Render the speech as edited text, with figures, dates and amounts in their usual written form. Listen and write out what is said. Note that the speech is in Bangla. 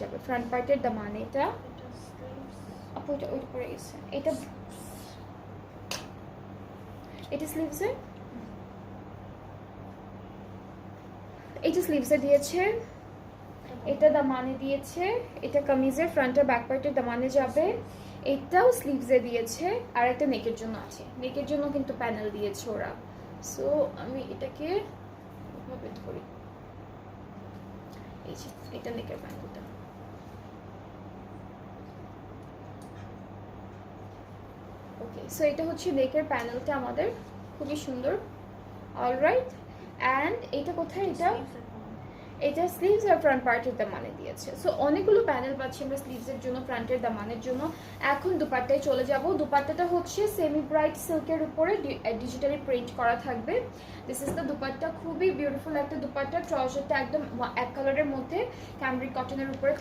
যাবে ফ্রন্ট পার্টের দামান এটা আপু এটা ওইটা পরে গেছে এটা এটা স্লিভসে এটা স্লিভসে দিয়েছে এটা দামানে দিয়েছে এটা কামিজের ফ্রন্ট আর ব্যাক পার্টের দামানে যাবে এটাও স্লিভসে দিয়েছে আর একটা নেকের জন্য আছে নেকের জন্য কিন্তু প্যানেল দিয়েছে ওরা সো আমি এটাকে এভাবে ধরি এই যে এটা নেকের প্যানেলটা ওকে সো এটা হচ্ছে নেকের প্যানেলটা আমাদের খুবই সুন্দর অলরাইট অ্যান্ড এটা কোথায় এটা স্লিভস আর ফ্রন্ট পার্টের দামানে দিয়েছে সো অনেকগুলো প্যানেল পাচ্ছি আমরা স্লিভসের জন্য ফ্রন্টের দামানের জন্য এখন দুপাট্টায় চলে যাব দুপাট্টাটা হচ্ছে সেমি ব্রাইট সিল্কের উপরে ডিজিটালি প্রিন্ট করা থাকবে দিস ইজ দ্য দুপাট্টা খুবই বিউটিফুল একটা দুপাট্টা ট্রাউজারটা একদম এক কালারের মধ্যে ক্যামব্রিক কটনের উপরে